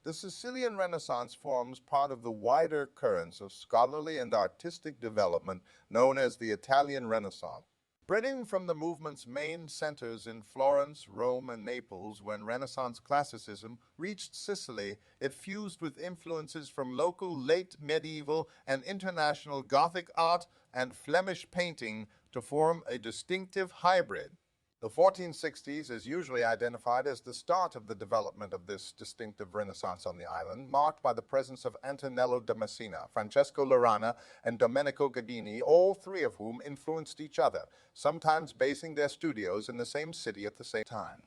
The Sicilian Renaissance forms part of the wider currents of scholarly and artistic development known as the Italian Renaissance. Spreading from the movement's main centers in Florence, Rome, and Naples, when Renaissance classicism reached Sicily, it fused with influences from local late medieval and international Gothic art and Flemish painting to form a distinctive hybrid. The 1460s is usually identified as the start of the development of this distinctive Renaissance on the island, marked by the presence of Antonello da Messina, Francesco Laurana, and Domenico Gaggini, all three of whom influenced each other, sometimes basing their studios in the same city at the same time.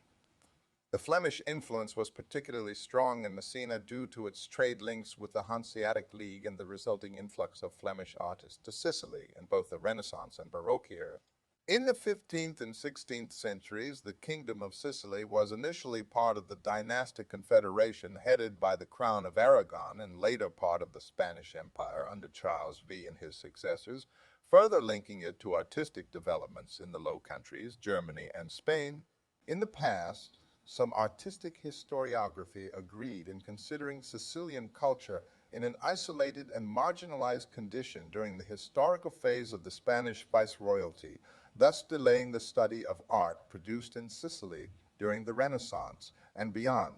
The Flemish influence was particularly strong in Messina due to its trade links with the Hanseatic League and the resulting influx of Flemish artists to Sicily in both the Renaissance and Baroque era. In the 15th and 16th centuries, the Kingdom of Sicily was initially part of the dynastic confederation headed by the Crown of Aragon and later part of the Spanish Empire under Charles V and his successors, further linking it to artistic developments in the Low Countries, Germany, and Spain. In the past, some artistic historiography agreed in considering Sicilian culture in an isolated and marginalized condition during the historical phase of the Spanish viceroyalty, thus delaying the study of art produced in Sicily during the Renaissance and beyond.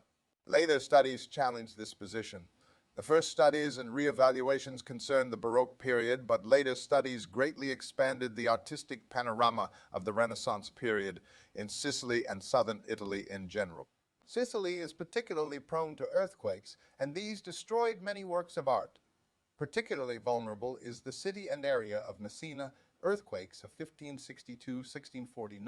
Later studies challenged this position. The first studies and reevaluations concerned the Baroque period, but later studies greatly expanded the artistic panorama of the Renaissance period in Sicily and southern Italy in general. Sicily is particularly prone to earthquakes, and these destroyed many works of art. Particularly vulnerable is the city and area of Messina. Earthquakes of 1562, 1649,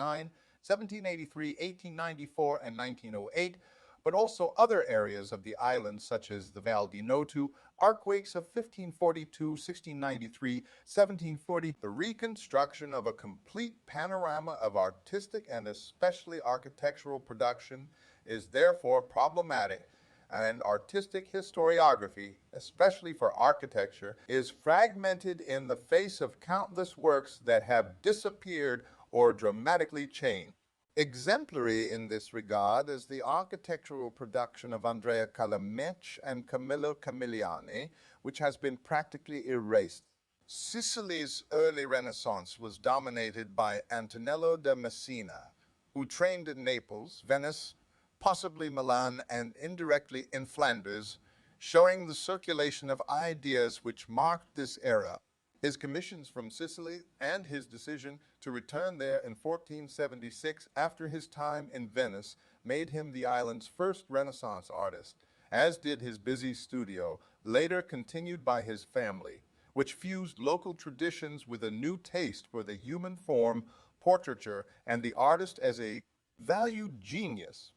1783, 1894, and 1908, but also other areas of the island such as the Val di Noto, earthquakes of 1542, 1693, 1740. The reconstruction of a complete panorama of artistic and especially architectural production is therefore problematic, and artistic historiography, especially for architecture, is fragmented in the face of countless works that have disappeared or dramatically changed. Exemplary in this regard is the architectural production of Andrea Calamech and Camillo Camilliani, which has been practically erased. Sicily's early Renaissance was dominated by Antonello da Messina, who trained in Naples, Venice, possibly Milan, and indirectly in Flanders, showing the circulation of ideas which marked this era. His commissions from Sicily and his decision to return there in 1476 after his time in Venice made him the island's first Renaissance artist, as did his busy studio, later continued by his family, which fused local traditions with a new taste for the human form, portraiture, and the artist as a valued genius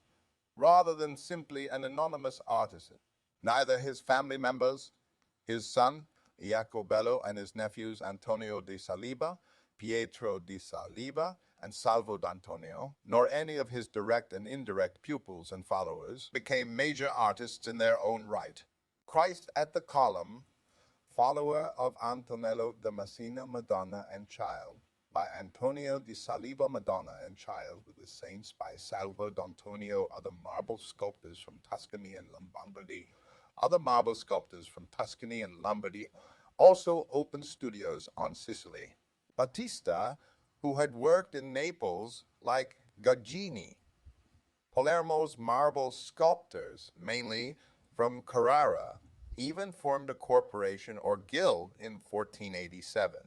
rather than simply an anonymous artisan. Neither his family members, his son, Jacobello, and his nephews Antonio di Saliba, Pietro di Saliba, and Salvo d'Antonio, nor any of his direct and indirect pupils and followers, became major artists in their own right. Christ at the Column, follower of Antonello da Messina, Madonna and Child, by Antonio di Saliba, Madonna and Child, with the saints by Salvo d'Antonio, other marble sculptors from Tuscany and Lombardy. Other marble sculptors from Tuscany and Lombardy also opened studios on Sicily. Battista, who had worked in Naples like Gaggini, Palermo's marble sculptors, mainly from Carrara, even formed a corporation or guild in 1487.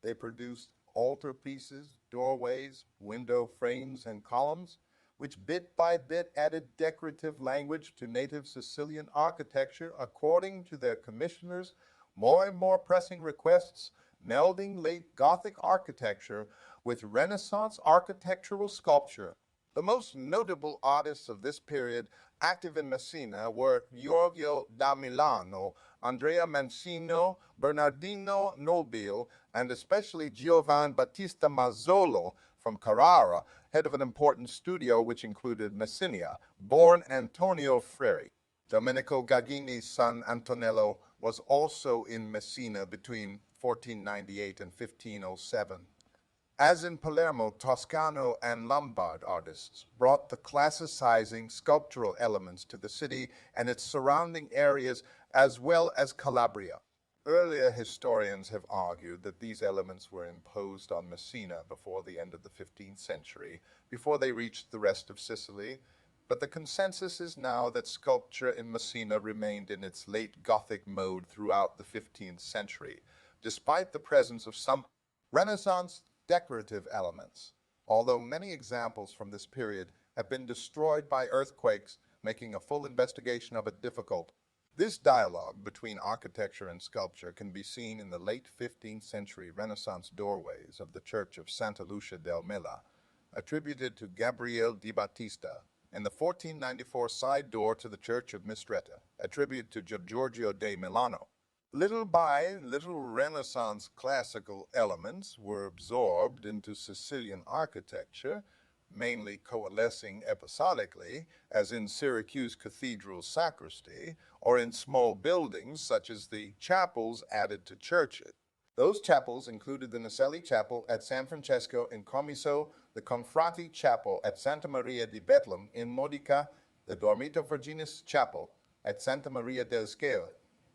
They produced altarpieces, doorways, window frames, and columns, which bit by bit added decorative language to native Sicilian architecture according to their commissioners' more and more pressing requests, melding late Gothic architecture with Renaissance architectural sculpture. The most notable artists of this period active in Messina were Giorgio da Milano, Andrea Mancino, Bernardino Nobile, and especially Giovan Battista Mazzolo from Carrara, head of an important studio which included Messina, born Antonio Freri. Domenico Gaggini's son Antonello was also in Messina between 1498 and 1507. As in Palermo, Toscano and Lombard artists brought the classicizing sculptural elements to the city and its surrounding areas, as well as Calabria. Earlier historians have argued that these elements were imposed on Messina before the end of the 15th century, before they reached the rest of Sicily, but the consensus is now that sculpture in Messina remained in its late Gothic mode throughout the 15th century, despite the presence of some Renaissance decorative elements, although many examples from this period have been destroyed by earthquakes, making a full investigation of it difficult. This dialogue between architecture and sculpture can be seen in the late 15th century Renaissance doorways of the church of Santa Lucia del Mela, attributed to Gabriele di Battista, and the 1494 side door to the church of Mistretta, attributed to Giorgio de Milano. Little by little, Renaissance classical elements were absorbed into Sicilian architecture, mainly coalescing episodically, as in Syracuse Cathedral's sacristy, or in small buildings such as the chapels added to churches. Those chapels included the Naselli Chapel at San Francesco in Comiso, the Confrati Chapel at Santa Maria di Betlem in Modica, the Dormito Virginis Chapel at Santa Maria del Scale,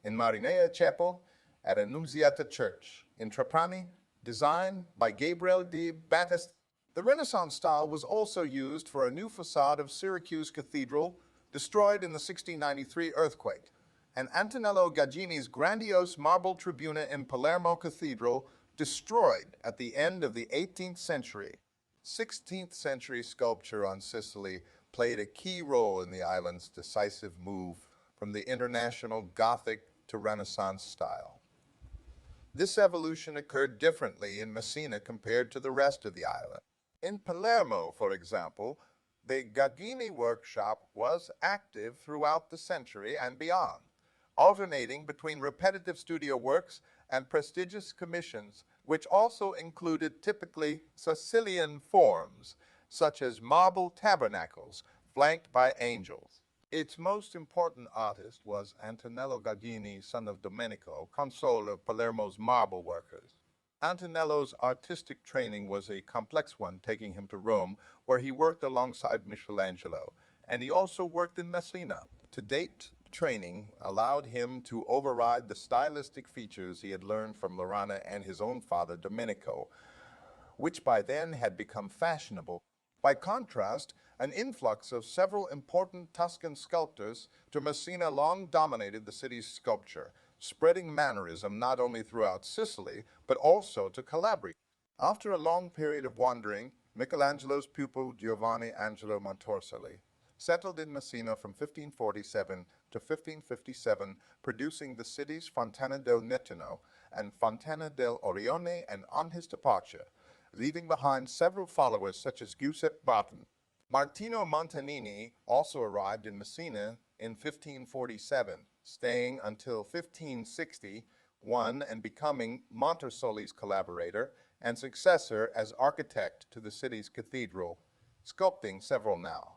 in Marinea Chapel at Annunziata Church, in Trapani, designed by Gabriele di Battista. The Renaissance style was also used for a new facade of Syracuse Cathedral, destroyed in the 1693 earthquake, and Antonello Gaggini's grandiose marble tribuna in Palermo Cathedral, destroyed at the end of the 18th century. 16th century sculpture on Sicily played a key role in the island's decisive move from the international Gothic to Renaissance style. This evolution occurred differently in Messina compared to the rest of the island. In Palermo, for example, the Gaggini workshop was active throughout the century and beyond, alternating between repetitive studio works and prestigious commissions, which also included typically Sicilian forms, such as marble tabernacles flanked by angels. Its most important artist was Antonello Gaggini, son of Domenico, console of Palermo's marble workers. Antonello's artistic training was a complex one, taking him to Rome, where he worked alongside Michelangelo, and he also worked in Messina. To date, training allowed him to override the stylistic features he had learned from Lorana and his own father, Domenico, which by then had become fashionable. By contrast, an influx of several important Tuscan sculptors to Messina long dominated the city's sculpture, spreading mannerism not only throughout Sicily, but also to Calabria. After a long period of wandering, Michelangelo's pupil Giovanni Angelo Montorcelli settled in Messina from 1547 to 1557, producing the city's Fontana del Nettuno and Fontana del Orione, and on his departure, leaving behind several followers such as Giuseppe Barton. Martino Montanini also arrived in Messina in 1547, staying until 1561 and becoming Montersoli's collaborator and successor as architect to the city's cathedral, sculpting several now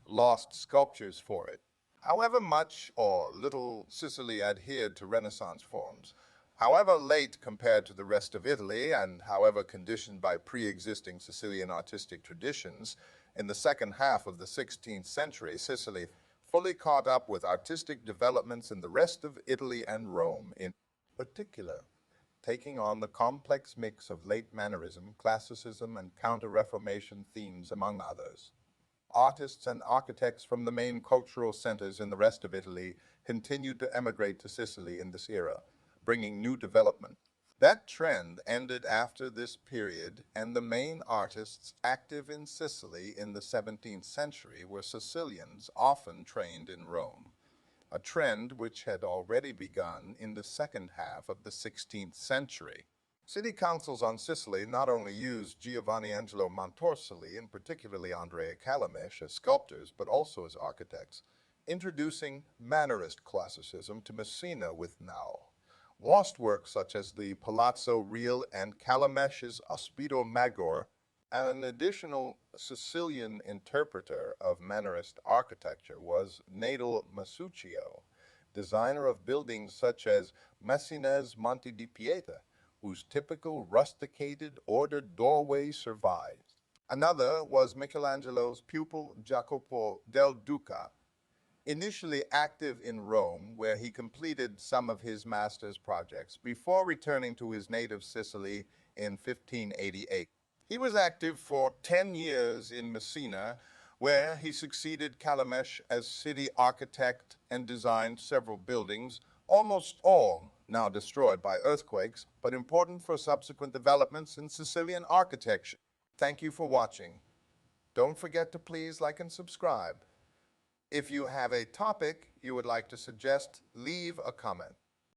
lost sculptures for it. However much or little Sicily adhered to Renaissance forms, however late compared to the rest of Italy, and however conditioned by pre-existing Sicilian artistic traditions, in the second half of the 16th century, Sicily fully caught up with artistic developments in the rest of Italy and Rome in particular, taking on the complex mix of late Mannerism, Classicism, and Counter-Reformation themes, among others. Artists and architects from the main cultural centers in the rest of Italy continued to emigrate to Sicily in this era, bringing new development. That trend ended after this period, and the main artists active in Sicily in the 17th century were Sicilians, often trained in Rome, a trend which had already begun in the second half of the 16th century. City councils on Sicily not only used Giovanni Angelo Montorcelli and particularly Andrea Calamesh as sculptors, but also as architects, introducing Mannerist classicism to Messina with now lost works such as the Palazzo Reale and Calamesh's Ospito Maggiore. An additional Sicilian interpreter of Mannerist architecture was Nadal Masuccio, designer of buildings such as Messina's Monte di Pieta, whose typical rusticated, ordered doorway survives. Another was Michelangelo's pupil Jacopo del Duca, initially active in Rome, where he completed some of his master's projects before returning to his native Sicily in 1588. He was active for 10 years in Messina, where he succeeded Calamesh as city architect and designed several buildings, almost all now destroyed by earthquakes, but important for subsequent developments in Sicilian architecture. Thank you for watching. Don't forget to please like and subscribe. If you have a topic you would like to suggest, leave a comment.